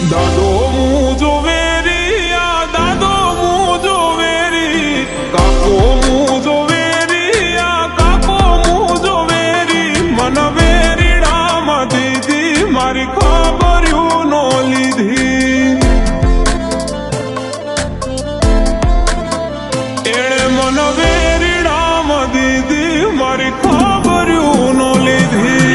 દાદો મુજો વેરી આ દાદો મુજો વેરી કાકો મુજો વેરી આ કાકો મુજો વેરી મન વેરીડામાં દીદી મારી ખબર્યું નો લીધી એણે મન વેરીડામાં દીદી મારી ખબર્યું નો લીધી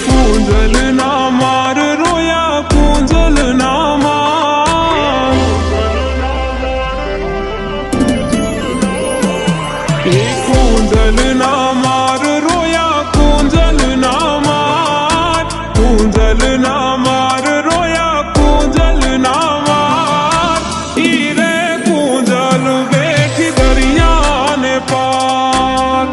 કુંજલ ના માર રોયા કુંજલ ના માર કુંજલ ના માર રોયા કુંજલ ના માર કુંજલ ના માર રોયા કુંજલ ના માર ઈ રે કુંજલ બેઠી દરિયાને પાર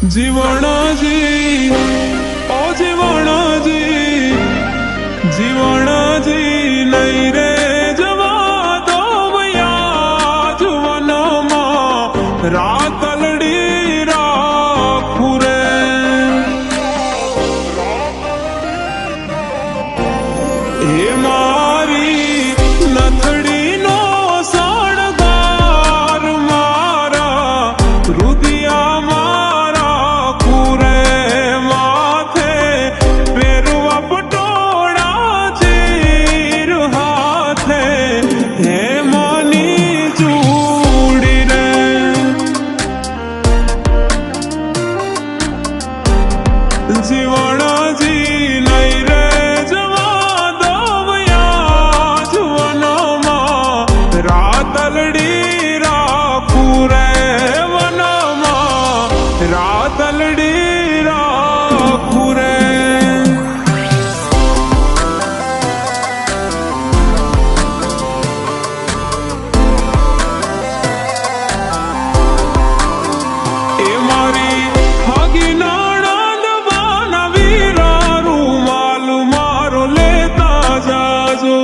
જીવણજી ઓ જીવણજી જીવણજી નહીં રે જવા દો યાદ વનમાં રાતલડી રાખું રે એ મારી નથડીનો સણગાર મારા રુદિયા મારા કુરે માથે પહેરવા પટોળા ચીર હાથે હે માની ચૂડી રે જીવણજી નહીં રે જવા દવયા જવનમાં રાતલડી રાખું રે વનમાં રાતલડી રાખું રે એ મારી હગી નાણા વીરા રૂમાલ મારો લેતા જાજો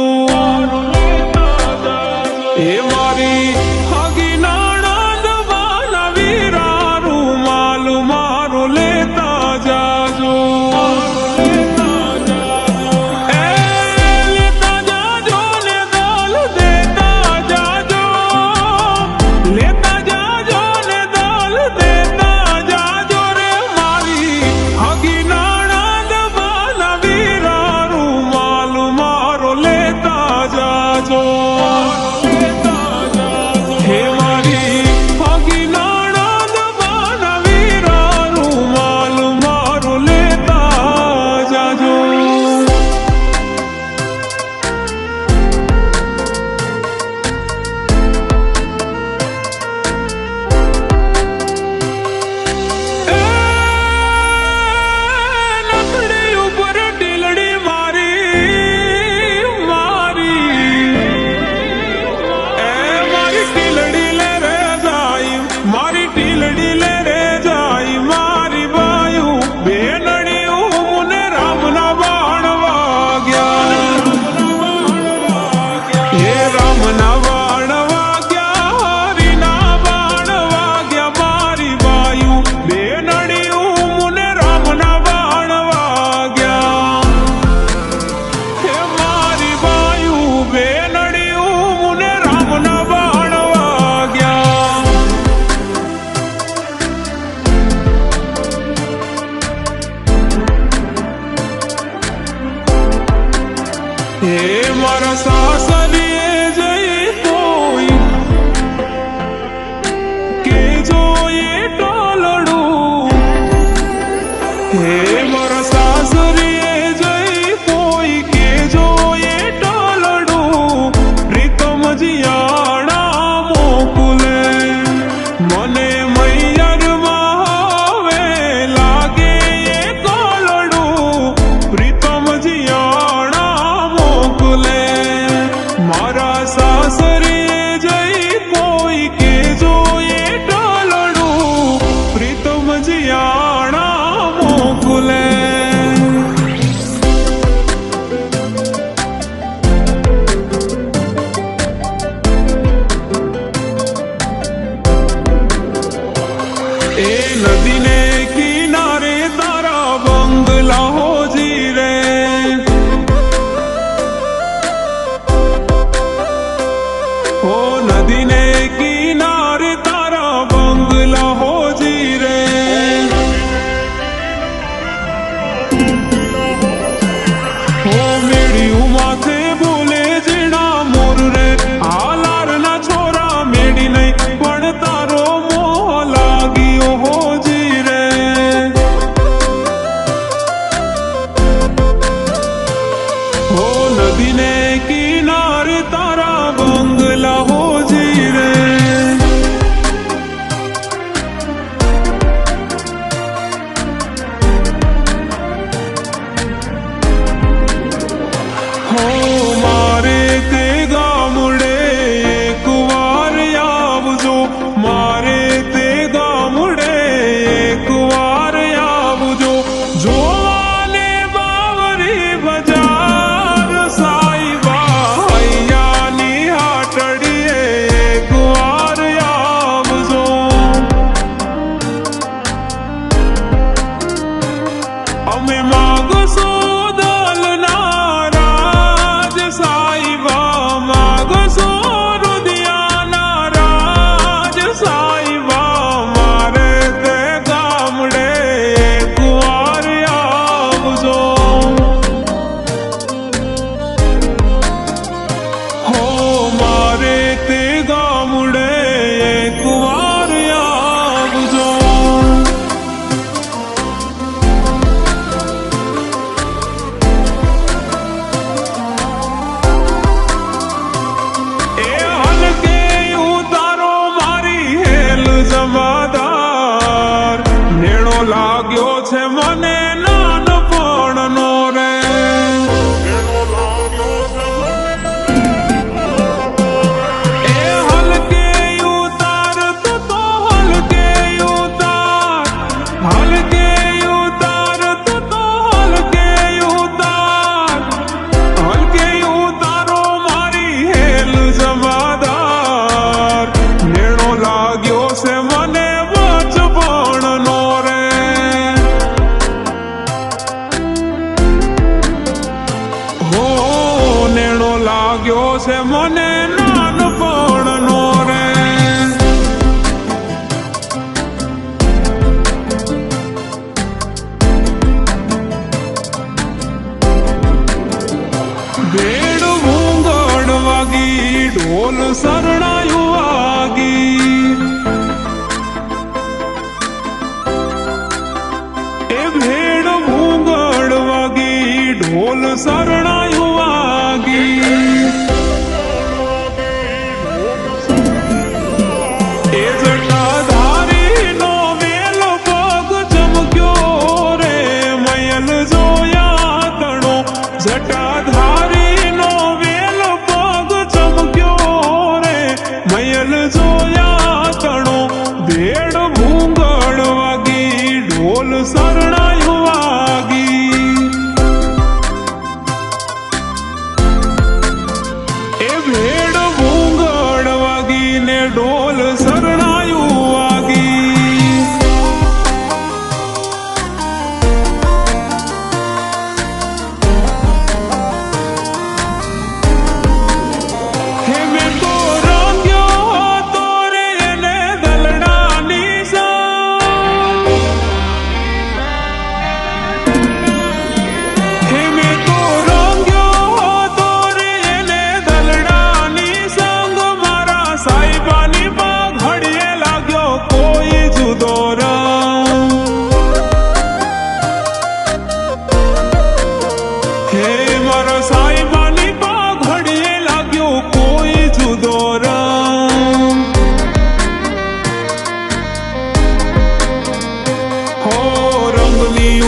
એ મારી હગી નાણા વીરા રૂમાલ મારો લેતા જાજો એ લેતા જાજો ને દોલ દેતા જાજો લેતા જાજો ને દોલ દેતા જાજો રે મારી હગી નાણા વીરા રૂમાલ મારો લેતા જાજો હે મારી હગી નાણા વીરા રૂમાલ મારો લેતા જાજો નથડી ઉપર ટીલડી મારી મારી ટીલડી લે રે જાય મારી ટીલડી લે રે જાય મારી બાયું બેનડિયું મુને રામના બાણ વાગ્યા હે રામના બાણ વાગ્યા હરિના બાણ વાગ્યા મારી બાયું બેનડિયું મુને રામના બાણ વાગ્યા હે મારી બાયું બેનડિયું મુને રામના બાણ વાગ્યા હે મારા સાસરીએ જઈ કોઈ કે જોઈએ ટોલડું હે મારા સાસરીએ જઈ કોઈ કે જોઈએ ટોલડું પ્રીતમ જીયાણા મોકલે મને મૈયરમાં હવે લાગે એ કોલડું પ્રીતમ જીયાણા મોકલે મારા સાસરીએ જઈ કોઈ કે જોઈએ ટોલડું પ્રીતમ જીયાણા મોકલે એ નદીને કિનારે તારા બંગલા હોજી રે ઓ નદીને કિનારે તારા બંગલા હોજી રે ઓ મેળ્યું માથે બોલે જીણા મોર રે હાલારના છોરા મેળી નહીં પણ તારો મોહ લાગ્યો હોજી રે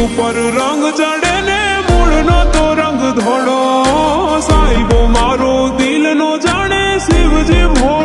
ઉપર રંગ ચડે ને મૂળનો તો રંગ ધોળો. સાહેબો મારો દિલનો જાણે શિવજી ભોળો.